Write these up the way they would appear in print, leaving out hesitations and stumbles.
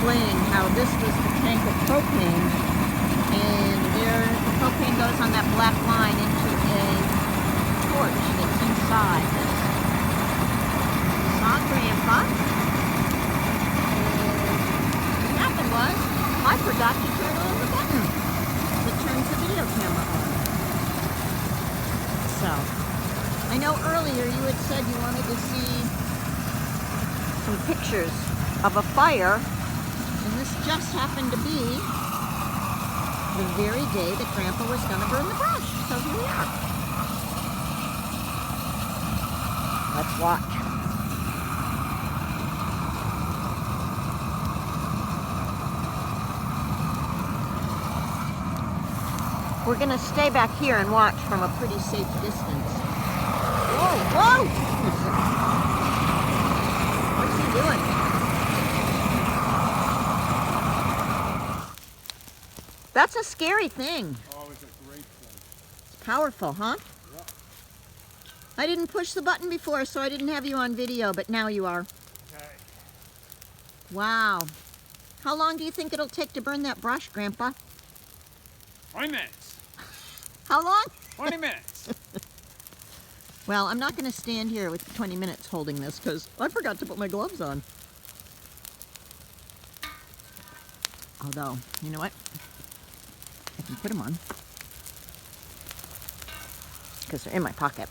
explaining how this was the tank of propane, and there the propane goes on that black line into a torch that's inside this. Saw Grampa. What happened was I forgot to turn on the button that turns the video camera on. So I know earlier you had said you wanted to see some pictures of a fire, and this just happened to be the very day that Grandpa was going to burn the brush. So here we are. Let's watch. We're going to stay back here and watch from a pretty safe distance. Whoa, whoa! What's he doing? That's a scary thing. Oh, it's a great thing. It's powerful, huh? Yeah. I didn't push the button before, so I didn't have you on video, but now you are. Okay. Wow. How long do you think it'll take to burn that brush, Grandpa? 20 minutes. How long? 20 minutes. Well, I'm not going to stand here with 20 minutes holding this because I forgot to put my gloves on. Although, you know what? I can put them on because they're in my pocket.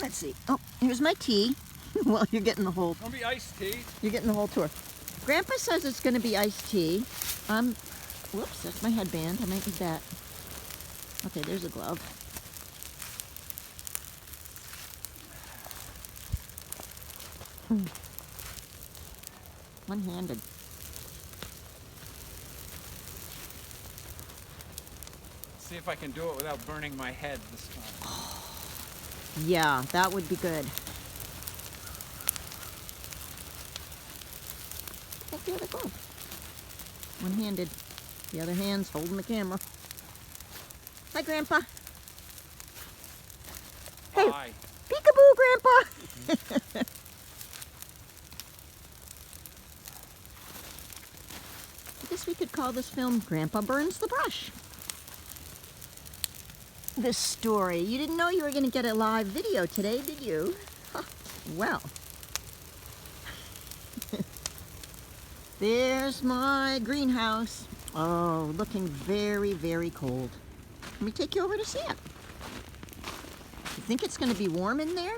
Let's see. Oh, here's my tea. Well, you're getting the whole... Gonna be iced tea. You're getting the whole tour. Grandpa says it's going to be iced tea. Whoops, that's my headband. I might need that. Okay, there's a glove. One-handed. See if I can do it without burning my head this time. Yeah, that would be good. Take the other glove. One-handed. The other hand's holding the camera. Hi, Grandpa. Hey, Hi. peekaboo, Grandpa. I guess we could call this film Grandpa Burns the Brush. This story. You didn't know you were going to get a live video today, did you? Huh. Well. There's my greenhouse. Oh, looking very, very cold. Let me take you over to see it. You think it's going to be warm in there?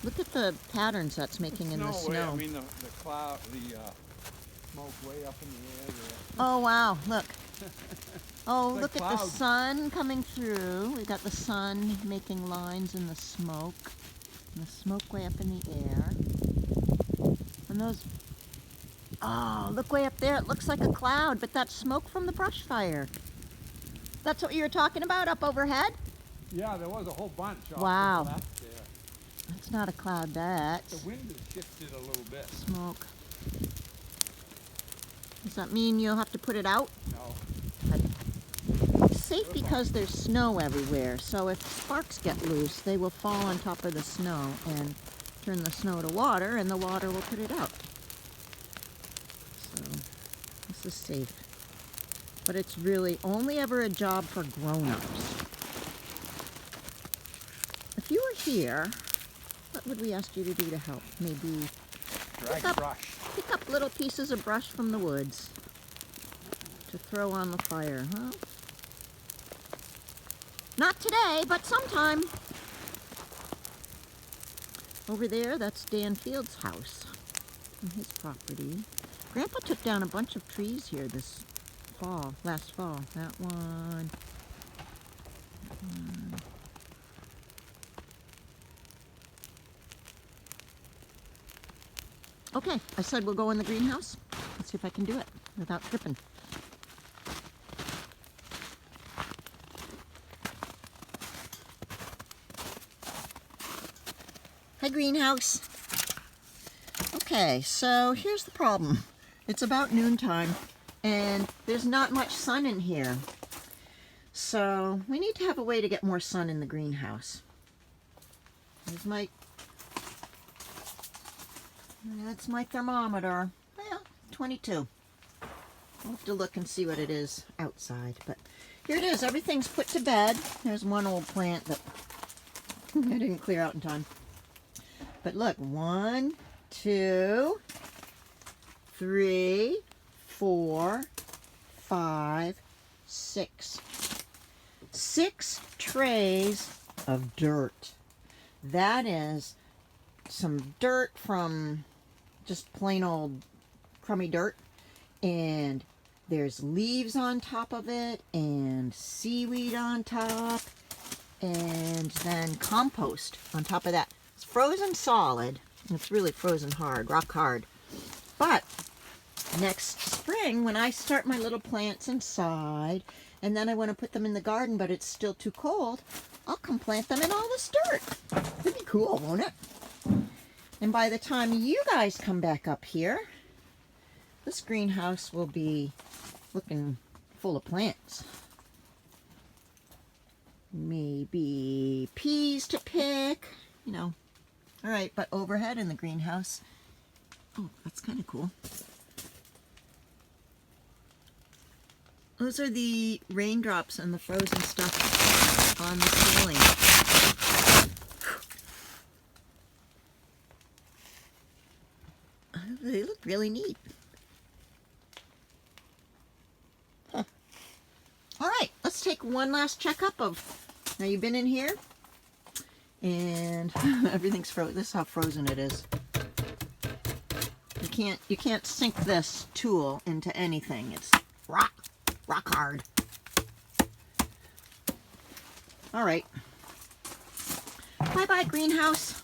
Look at the patterns that's making in the snow. I mean the cloud, the smoke way up in the air there. Oh wow, look. Oh, Like look at the clouds. sun coming through. We've got the sun making lines in the smoke. And the smoke way up in the air. And those... Oh, look way up there. It looks like a cloud, but that's smoke from the brush fire. That's what you were talking about up overhead? Yeah, there was a whole bunch off Wow. to the left there. That's not a cloud, that's The wind has shifted a little bit. smoke. Does that mean you'll have to put it out? No. It's safe because there's snow everywhere, so if sparks get loose, they will fall on top of the snow and turn the snow to water, and the water will put it out. So, this is safe. But it's really only ever a job for grown-ups. If you were here, what would we ask you to do to help? Maybe Drag brush. pick up little pieces of brush from the woods to throw on the fire, huh? Not today, but sometime. Over there, that's Dan Field's house and his property. Grandpa took down a bunch of trees here this fall, last fall. That one. That one. Okay, I said we'll go in the greenhouse. Let's see if I can do it without tripping. Hi, greenhouse. Okay, so here's the problem. It's about noontime, and there's not much sun in here. So we need to have a way to get more sun in the greenhouse. That's my thermometer. Well, 22. I'll have to look and see what it is outside. But here it is. Everything's put to bed. There's one old plant that I didn't clear out in time. But look, 1, 2, 3, 4, 5, 6. 6 trays of dirt. That is some dirt from just plain old crummy dirt. And there's leaves on top of it and seaweed on top. And then compost on top of that. It's frozen solid. It's really frozen hard, rock hard. But next spring, when I start my little plants inside, and then I want to put them in the garden, but it's still too cold, I'll come plant them in all this dirt. It'd be cool, won't it? And by the time you guys come back up here, this greenhouse will be looking full of plants. Maybe peas to pick, you know. All right, but overhead in the greenhouse, oh, that's kind of cool. Those are the raindrops and the frozen stuff on the ceiling. They look really neat. Huh. All right, let's take one last checkup of, now you've been in here, and everything's frozen. This is how frozen it is. You can't sink this tool into anything. It's rock hard. All right. Bye-bye, greenhouse.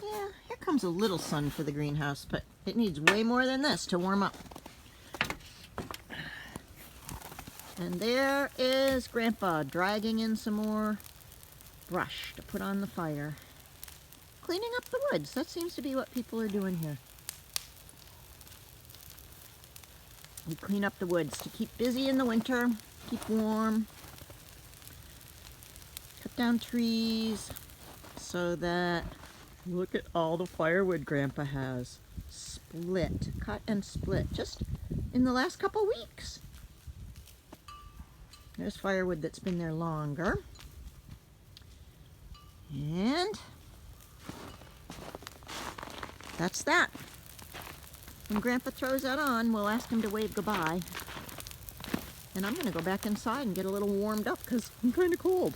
Yeah, here comes a little sun for the greenhouse, but it needs way more than this to warm up. And there is Grandpa dragging in some more brush to put on the fire. Cleaning up the woods. That seems to be what people are doing here. We clean up the woods to keep busy in the winter, keep warm, cut down trees so that, look at all the firewood Grandpa has. Split, cut and split, just in the last couple weeks. There's firewood that's been there longer. And that's that. When Grandpa throws that on, we'll ask him to wave goodbye. And I'm going to go back inside and get a little warmed up because I'm kind of cold.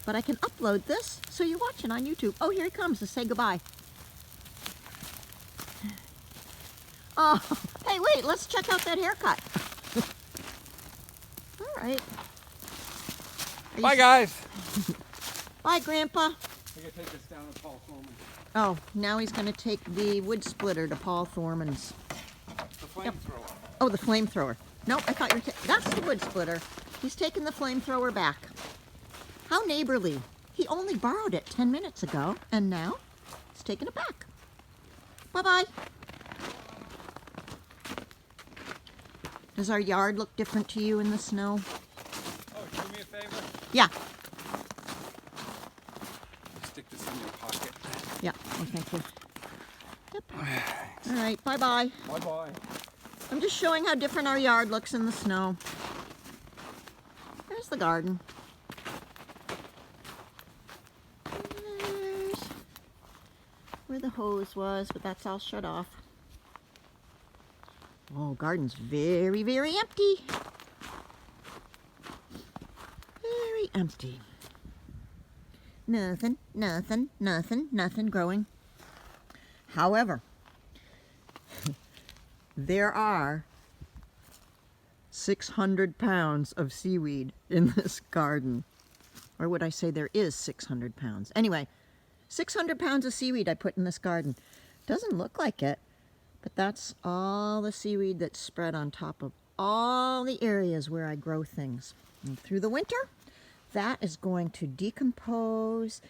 But I can upload this so you're watching on YouTube. Oh, here he comes to say goodbye. Oh, hey, wait, let's check out that haircut. All right. Bye, guys. Bye, Grandpa. I gotta take this down to Paul Foreman. Oh, now he's going to take the wood splitter to Paul Thorman's. The flamethrower. Oh, the flamethrower. No, I thought you were that's the wood splitter. He's taking the flamethrower back. How neighborly. He only borrowed it 10 minutes ago, and now he's taking it back. Bye-bye. Does our yard look different to you in the snow? Oh, do me a favor? Yeah. Stick this in your pocket. Yeah, oh, thank you. Yep. All right, bye-bye. Bye-bye. I'm just showing how different our yard looks in the snow. There's the garden. There's where the hose was, but that's all shut off. Oh, garden's very, very empty. Very empty. Nothing, nothing, nothing, nothing growing. However, there are 600 pounds of seaweed in this garden. Or would I say there is 600 pounds? Anyway, 600 pounds of seaweed I put in this garden. Doesn't look like it, but that's all the seaweed that's spread on top of all the areas where I grow things. And through the winter, that is going to decompose,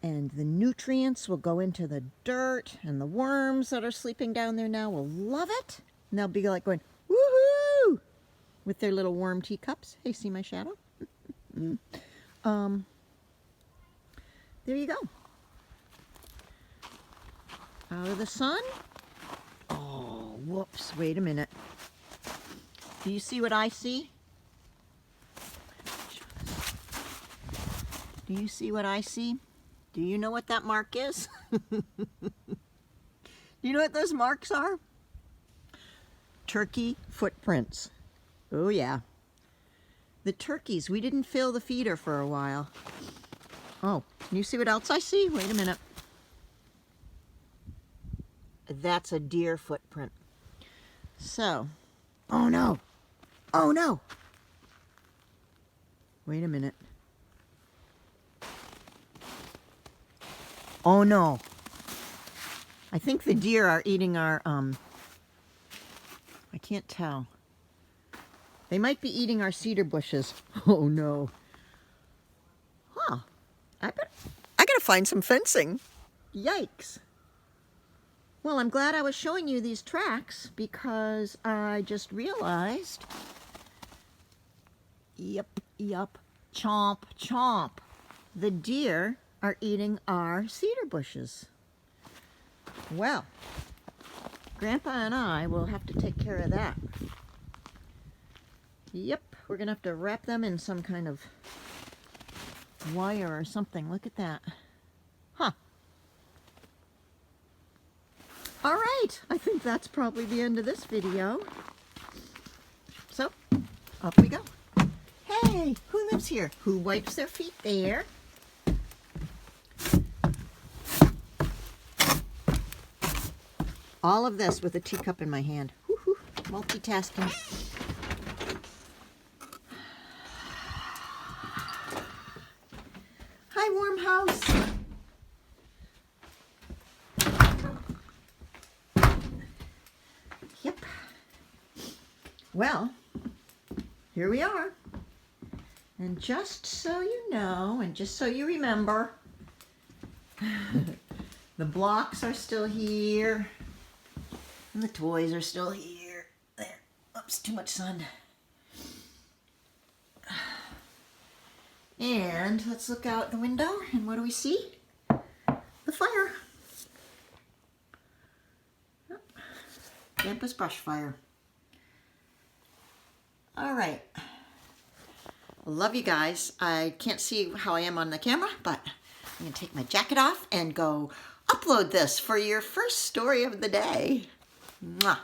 and the nutrients will go into the dirt, and the worms that are sleeping down there now will love it. And they'll be like going, woohoo, with their little worm teacups. Hey, see my shadow? there you go. Out of the sun. Oh, whoops, wait a minute. Do you see what I see? Do you see what I see? Do you know what that mark is? Do you know what those marks are? Turkey footprints. Oh yeah. The turkeys, we didn't fill the feeder for a while. Oh, can you see what else I see? Wait a minute. That's a deer footprint. So, oh no. Oh no. Wait a minute. Oh no. I think the deer are eating our, I can't tell. They might be eating our cedar bushes. Oh no. Huh. I gotta find some fencing. Yikes. Well, I'm glad I was showing you these tracks because I just realized, yep, chomp, chomp. The deer are eating our cedar bushes. Well, Grandpa and I will have to take care of that. Yep, we're gonna have to wrap them in some kind of wire or something. Look at that. Huh. All right, I think that's probably the end of this video. So, off we go. Hey, who lives here? Who wipes their feet there? All of this with a teacup in my hand. Woo-hoo, multitasking. Hi, warm house. Yep. Well, here we are. And just so you know, and just so you remember, the blocks are still here. And the toys are still here. There. Oops, too much sun. And let's look out the window, and what do we see? The fire. Yep. Grandpa's brush fire. All right. Love you guys. I can't see how I am on the camera, but I'm going to take my jacket off and go upload this for your first story of the day. Mwah.